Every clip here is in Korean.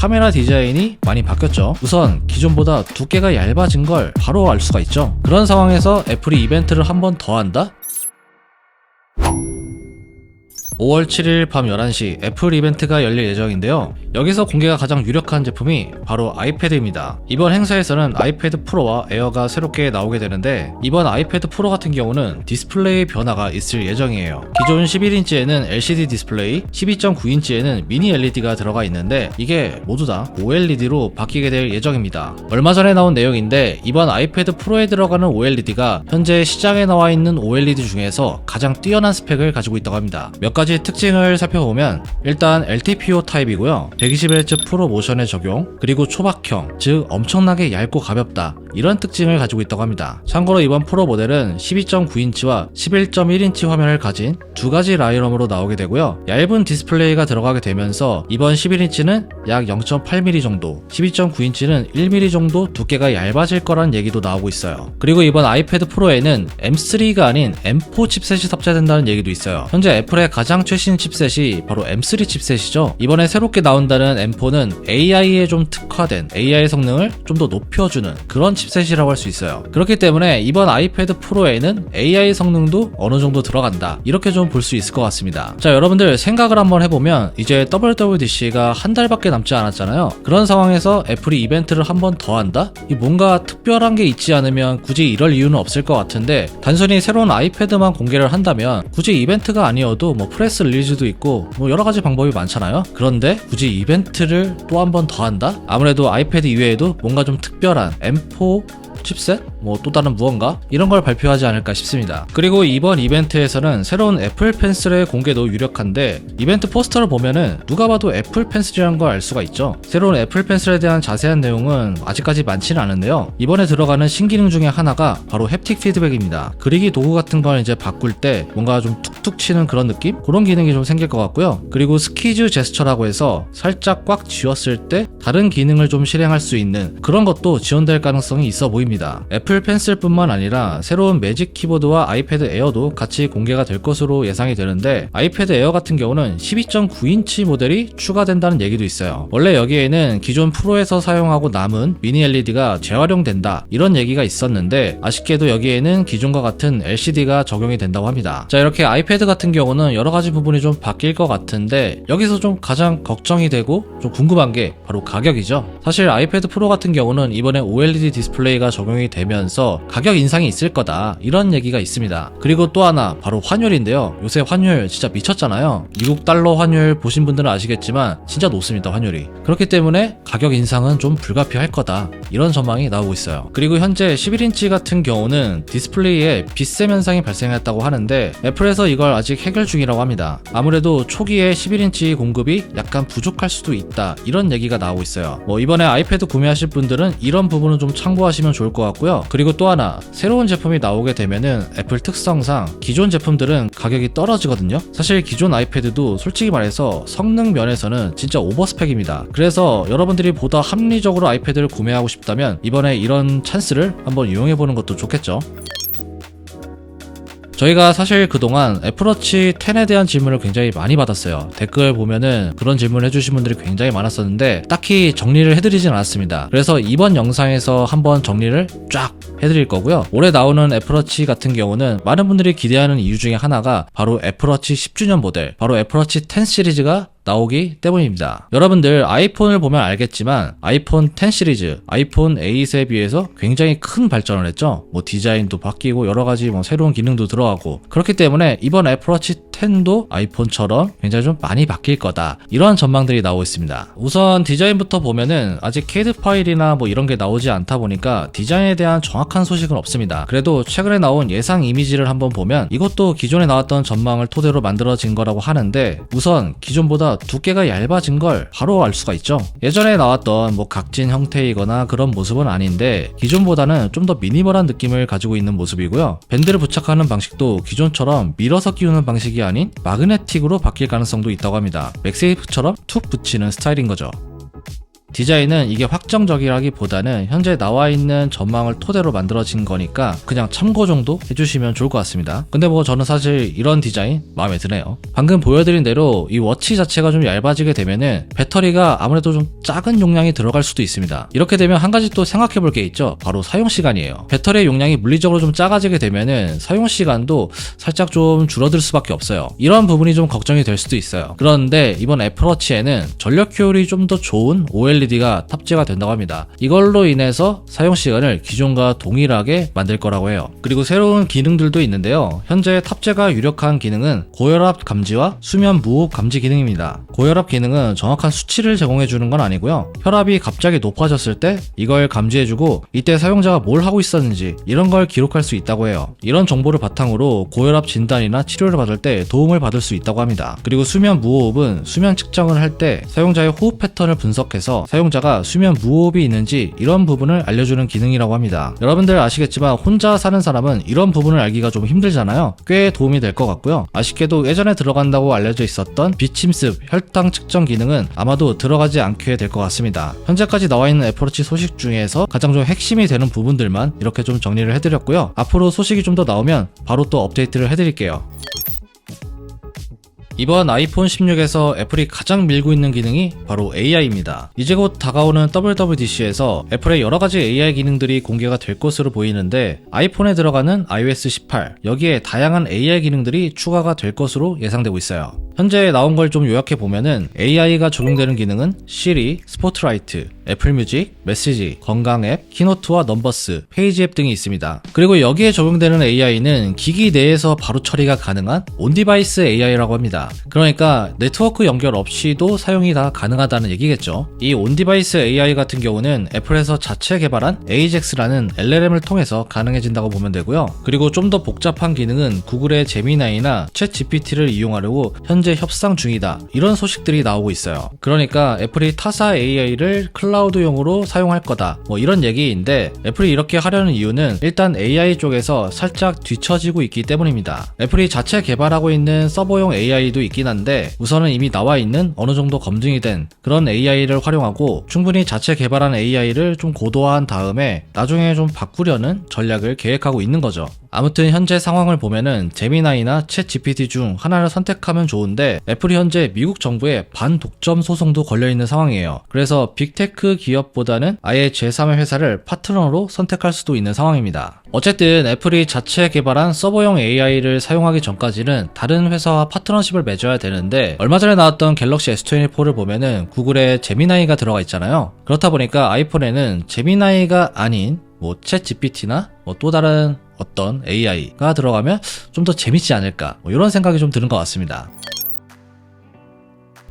카메라 디자인이 많이 바뀌었죠. 우선 기존보다 두께가 얇아진 걸 바로 알 수가 있죠. 그런 상황에서 애플이 이벤트를 한 번 더 한다? 5월 7일 밤 11시 애플 이벤트가 열릴 예정인데요. 여기서 공개가 가장 유력한 제품이 바로 아이패드입니다. 이번 행사에서는 아이패드 프로와 에어가 새롭게 나오게 되는데, 이번 아이패드 프로 같은 경우는 디스플레이 변화가 있을 예정이에요. 기존 11인치에는 LCD 디스플레이, 12.9인치에는 미니 LED가 들어가 있는데 이게 모두 다 OLED로 바뀌게 될 예정입니다. 얼마 전에 나온 내용인데, 이번 아이패드 프로에 들어가는 OLED가 현재 시장에 나와 있는 OLED 중에서 가장 뛰어난 스펙을 가지고 있다고 합니다. 몇 가지 특징을 살펴보면, 일단 LTPO 타입이고요. 120Hz 프로 모션의 적용, 그리고 초박형, 즉 엄청나게 얇고 가볍다, 이런 특징을 가지고 있다고 합니다. 참고로 이번 프로 모델은 12.9인치와 11.1인치 화면을 가진 두 가지 라인업으로 나오게 되고요. 얇은 디스플레이가 들어가게 되면서 이번 11인치는 약 0.8mm 정도, 12.9인치는 1mm 정도 두께가 얇아질 거란 얘기도 나오고 있어요. 그리고 이번 아이패드 프로에는 M3가 아닌 M4 칩셋이 탑재된다는 얘기도 있어요. 현재 애플의 가장 최신 칩셋이 바로 M3 칩셋이죠. 이번에 새롭게 나온다는 M4는 AI에 좀 특화된, AI 성능을 좀 더 높여주는 그런 칩셋이라고 할 수 있어요. 그렇기 때문에 이번 아이패드 프로에는 AI 성능도 어느 정도 들어간다, 이렇게 좀 볼 수 있을 것 같습니다. 자, 여러분들 생각을 한번 해보면 이제 WWDC가 한 달밖에 남지 않았잖아요. 그런 상황에서 애플이 이벤트를 한 번 더 한다? 뭔가 특별한 게 있지 않으면 굳이 이럴 이유는 없을 것 같은데, 단순히 새로운 아이패드만 공개를 한다면 굳이 이벤트가 아니어도 뭐 프레스 릴리즈도 있고 뭐 여러 가지 방법이 많잖아요. 그런데 굳이 이벤트를 또 한 번 더 한다? 아무래도 아이패드 이외에도 뭔가 좀 특별한 M4 칩셋? 뭐 또 다른 무언가? 이런 걸 발표하지 않을까 싶습니다. 그리고 이번 이벤트에서는 새로운 애플 펜슬의 공개도 유력한데, 이벤트 포스터를 보면은 누가 봐도 애플 펜슬이라는 걸 알 수가 있죠. 새로운 애플 펜슬에 대한 자세한 내용은 아직까지 많지는 않은데요. 이번에 들어가는 신기능 중에 하나가 바로 햅틱 피드백입니다. 그리기 도구 같은 걸 이제 바꿀 때 뭔가 좀 툭툭 치는 그런 느낌? 그런 기능이 좀 생길 것 같고요. 그리고 스퀴즈 제스처라고 해서 살짝 꽉 쥐었을 때 다른 기능을 좀 실행할 수 있는 그런 것도 지원될 가능성이 있어 보입니다. 애플 펜슬뿐만 아니라 새로운 매직 키보드와 아이패드 에어도 같이 공개가 될 것으로 예상이 되는데, 아이패드 에어 같은 경우는 12.9인치 모델이 추가된다는 얘기도 있어요. 원래 여기에는 기존 프로에서 사용하고 남은 미니 LED가 재활용된다, 이런 얘기가 있었는데 아쉽게도 여기에는 기존과 같은 LCD가 적용이 된다고 합니다. 자, 이렇게 아이패드 같은 경우는 여러 가지 부분이 좀 바뀔 것 같은데, 여기서 좀 가장 걱정이 되고 좀 궁금한 게 바로 가격이죠. 사실 아이패드 프로 같은 경우는 이번에 OLED 디스플레이가 적용이 되면서 가격 인상이 있을 거다, 이런 얘기가 있습니다. 그리고 또 하나 바로 환율인데요. 요새 환율 진짜 미쳤잖아요. 미국 달러 환율 보신 분들은 아시겠지만 진짜 높습니다, 환율이. 그렇기 때문에 가격 인상은 좀 불가피할 거다, 이런 전망이 나오고 있어요. 그리고 현재 11인치 같은 경우는 디스플레이에 빛샘 현상이 발생했다고 하는데, 애플에서 이걸 아직 해결 중이라고 합니다. 아무래도 초기에 11인치 공급이 약간 부족할 수도 있다, 이런 얘기가 나오고 있어요. 뭐 이번에 아이패드 구매하실 분들은 이런 부분은 좀 참고하시면 좋을 것 같고요. 그리고 또 하나, 새로운 제품이 나오게 되면은 애플 특성상 기존 제품들은 가격이 떨어지거든요. 사실 기존 아이패드도 솔직히 말해서 성능 면에서는 진짜 오버스펙입니다. 그래서 여러분들이 보다 합리적으로 아이패드를 구매하고 싶다면 이번에 이런 찬스를 한번 이용해보는 것도 좋겠죠. 저희가 사실 그동안 애플워치 10에 대한 질문을 굉장히 많이 받았어요. 댓글 보면은 그런 질문을 해주신 분들이 굉장히 많았었는데 딱히 정리를 해드리진 않았습니다. 그래서 이번 영상에서 한번 정리를 쫙 해드릴 거고요. 올해 나오는 애플워치 같은 경우는 많은 분들이 기대하는 이유 중에 하나가 바로 애플워치 10주년 모델, 바로 애플워치 10 시리즈가 나오기 때문입니다. 여러분들 아이폰을 보면 알겠지만 아이폰 10 시리즈, 아이폰 8에 비해서 굉장히 큰 발전을 했죠. 뭐 디자인도 바뀌고 여러가지 뭐 새로운 기능도 들어가고, 그렇기 때문에 이번 애플워치 10도 아이폰처럼 굉장히 좀 많이 바뀔 거다, 이런 전망들이 나오고 있습니다. 우선 디자인부터 보면은 아직 CAD 파일이나 뭐 이런 게 나오지 않다 보니까 디자인에 대한 정확한 소식은 없습니다. 그래도 최근에 나온 예상 이미지를 한번 보면 이것도 기존에 나왔던 전망을 토대로 만들어진 거라고 하는데, 우선 기존보다 두께가 얇아진 걸 바로 알 수가 있죠. 예전에 나왔던 뭐 각진 형태이거나 그런 모습은 아닌데 기존보다는 좀 더 미니멀한 느낌을 가지고 있는 모습이고요. 밴드를 부착하는 방식도 기존처럼 밀어서 끼우는 방식이 아닌 마그네틱으로 바뀔 가능성도 있다고 합니다. 맥세이프처럼 툭 붙이는 스타일인 거죠. 디자인은 이게 확정적이라기보다는 현재 나와 있는 전망을 토대로 만들어진 거니까 그냥 참고 정도 해주시면 좋을 것 같습니다. 근데 뭐 저는 사실 이런 디자인 마음에 드네요. 방금 보여드린 대로 이 워치 자체가 좀 얇아지게 되면은 배터리가 아무래도 좀 작은 용량이 들어갈 수도 있습니다. 이렇게 되면 한 가지 또 생각해 볼 게 있죠. 바로 사용 시간이에요. 배터리의 용량이 물리적으로 좀 작아지게 되면은 사용 시간도 살짝 좀 줄어들 수밖에 없어요. 이런 부분이 좀 걱정이 될 수도 있어요. 그런데 이번 애플워치에는 전력 효율이 좀 더 좋은 OLED가 탑재가 된다고 합니다. 이걸로 인해서 사용 시간을 기존과 동일하게 만들 거라고 해요. 그리고 새로운 기능들도 있는데요. 현재 탑재가 유력한 기능은 고혈압 감지와 수면 무호흡 감지 기능입니다. 고혈압 기능은 정확한 수치를 제공해 주는 건 아니고요. 혈압이 갑자기 높아졌을 때 이걸 감지해주고 이때 사용자가 뭘 하고 있었는지 이런 걸 기록할 수 있다고 해요. 이런 정보를 바탕으로 고혈압 진단이나 치료를 받을 때 도움을 받을 수 있다고 합니다. 그리고 수면 무호흡은 수면 측정을 할 때 사용자의 호흡 패턴을 분석해서 사용자가 수면 무호흡이 있는지 이런 부분을 알려주는 기능이라고 합니다. 여러분들 아시겠지만 혼자 사는 사람은 이런 부분을 알기가 좀 힘들잖아요. 꽤 도움이 될 것 같고요. 아쉽게도 예전에 들어간다고 알려져 있었던 비침습, 혈당 측정 기능은 아마도 들어가지 않게 될 것 같습니다. 현재까지 나와 있는 애플워치 소식 중에서 가장 좀 핵심이 되는 부분들만 이렇게 좀 정리를 해드렸고요. 앞으로 소식이 좀 더 나오면 바로 또 업데이트를 해드릴게요. 이번 아이폰 16에서 애플이 가장 밀고 있는 기능이 바로 AI입니다. 이제 곧 다가오는 WWDC에서 애플의 여러가지 AI 기능들이 공개가 될 것으로 보이는데 아이폰에 들어가는 iOS 18 여기에 다양한 AI 기능들이 추가가 될 것으로 예상되고 있어요. 현재 나온 걸 좀 요약해 보면은 AI가 적용되는 기능은 시리, 스포트라이트, 애플뮤직, 메시지, 건강 앱, 키노트와 넘버스, 페이지 앱 등이 있습니다. 그리고 여기에 적용되는 AI는 기기 내에서 바로 처리가 가능한 온디바이스 AI라고 합니다. 그러니까 네트워크 연결 없이도 사용이 다 가능하다는 얘기겠죠. 이 온디바이스 AI 같은 경우는 애플에서 자체 개발한 AJAX라는 LLM을 통해서 가능해진다고 보면 되고요. 그리고 좀 더 복잡한 기능은 구글의 제미나이나 챗 GPT를 이용하려고 현재 협상 중이다. 이런 소식들이 나오고 있어요. 그러니까 애플이 타사 AI를 클라우드용으로 사용할 거다. 뭐 이런 얘기인데 애플이 이렇게 하려는 이유는 일단 AI 쪽에서 살짝 뒤처지고 있기 때문입니다. 애플이 자체 개발하고 있는 서버용 AI도 있긴 한데 우선은 이미 나와 있는 어느 정도 검증이 된 그런 AI를 활용하고 충분히 자체 개발한 AI를 좀 고도화한 다음에 나중에 좀 바꾸려는 전략을 계획하고 있는 거죠. 아무튼 현재 상황을 보면은 제미나이나 챗 GPT 중 하나를 선택하면 좋은데 애플이 현재 미국 정부의 반독점 소송도 걸려있는 상황이에요. 그래서 빅테크 기업보다는 아예 제3의 회사를 파트너로 선택할 수도 있는 상황입니다. 어쨌든 애플이 자체 개발한 서버용 AI를 사용하기 전까지는 다른 회사와 파트너십을 맺어야 되는데 얼마 전에 나왔던 갤럭시 S24를 보면은 구글의 제미나이가 들어가 있잖아요. 그렇다 보니까 아이폰에는 제미나이가 아닌 챗 GPT나 또 다른 어떤 AI가 들어가면 좀 더 재밌지 않을까 이런 생각이 좀 드는 것 같습니다.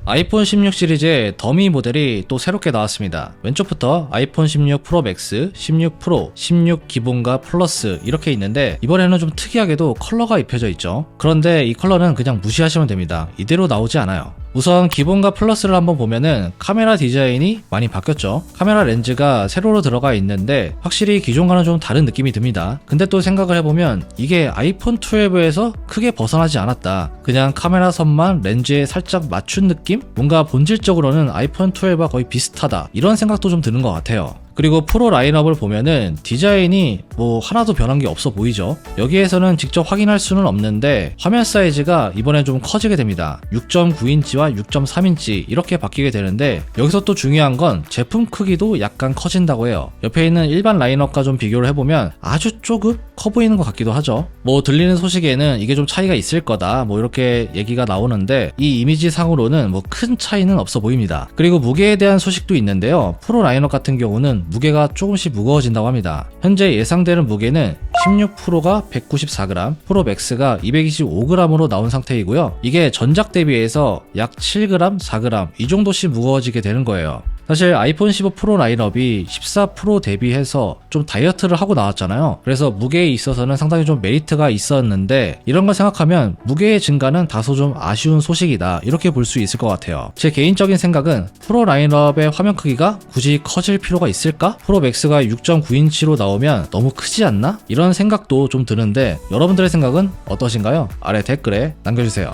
아이폰 16 시리즈의 더미 모델이 또 새롭게 나왔습니다. 왼쪽부터 아이폰 16 프로 맥스, 16 프로, 16 기본과 플러스 이렇게 있는데 이번에는 좀 특이하게도 컬러가 입혀져 있죠. 그런데 이 컬러는 그냥 무시하시면 됩니다. 이대로 나오지 않아요. 우선 기본과 플러스를 한번 보면은 카메라 디자인이 많이 바뀌었죠. 카메라 렌즈가 세로로 들어가 있는데 확실히 기존과는 좀 다른 느낌이 듭니다. 근데 또 생각을 해보면 이게 아이폰 12에서 크게 벗어나지 않았다. 그냥 카메라 선만 렌즈에 살짝 맞춘 느낌? 뭔가 본질적으로는 아이폰 12와 거의 비슷하다. 이런 생각도 좀 드는 것 같아요. 그리고 프로 라인업을 보면은 디자인이 하나도 변한 게 없어 보이죠. 여기에서는 직접 확인할 수는 없는데 화면 사이즈가 이번에 좀 커지게 됩니다. 6.9인치와 6.3인치 이렇게 바뀌게 되는데 여기서 또 중요한 건 제품 크기도 약간 커진다고 해요. 옆에 있는 일반 라인업과 좀 비교를 해보면 아주 조금 커 보이는 것 같기도 하죠. 들리는 소식에는 이게 좀 차이가 있을 거다 이렇게 얘기가 나오는데 이 이미지 상으로는 큰 차이는 없어 보입니다. 그리고 무게에 대한 소식도 있는데요. 프로 라인업 같은 경우는 무게가 조금씩 무거워진다고 합니다. 현재 예상되는 무게는 16 프로가 194g, 프로 맥스가 225g으로 나온 상태이고요. 이게 전작 대비해서 약 7g, 4g 이 정도씩 무거워지게 되는 거예요. 사실 아이폰 15 프로 라인업이 14 프로 대비해서 좀 다이어트를 하고 나왔잖아요. 그래서 무게에 있어서는 상당히 좀 메리트가 있었는데 이런 걸 생각하면 무게의 증가는 다소 좀 아쉬운 소식이다 이렇게 볼 수 있을 것 같아요. 제 개인적인 생각은 프로 라인업의 화면 크기가 굳이 커질 필요가 있을까? 프로 맥스가 6.9인치로 나오면 너무 크지 않나? 이런 생각도 좀 드는데 여러분들의 생각은 어떠신가요? 아래 댓글에 남겨주세요.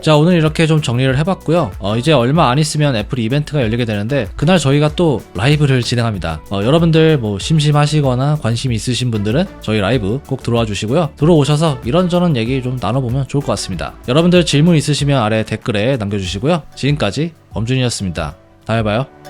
자, 오늘 이렇게 좀 정리를 해봤고요. 이제 얼마 안 있으면 애플 이벤트가 열리게 되는데 그날 저희가 또 라이브를 진행합니다. 여러분들 뭐 심심하시거나 관심 있으신 분들은 저희 라이브 꼭 들어와 주시고요. 들어오셔서 이런저런 얘기 좀 나눠보면 좋을 것 같습니다. 여러분들 질문 있으시면 아래 댓글에 남겨주시고요. 지금까지 엄준이었습니다. 다음에 봐요.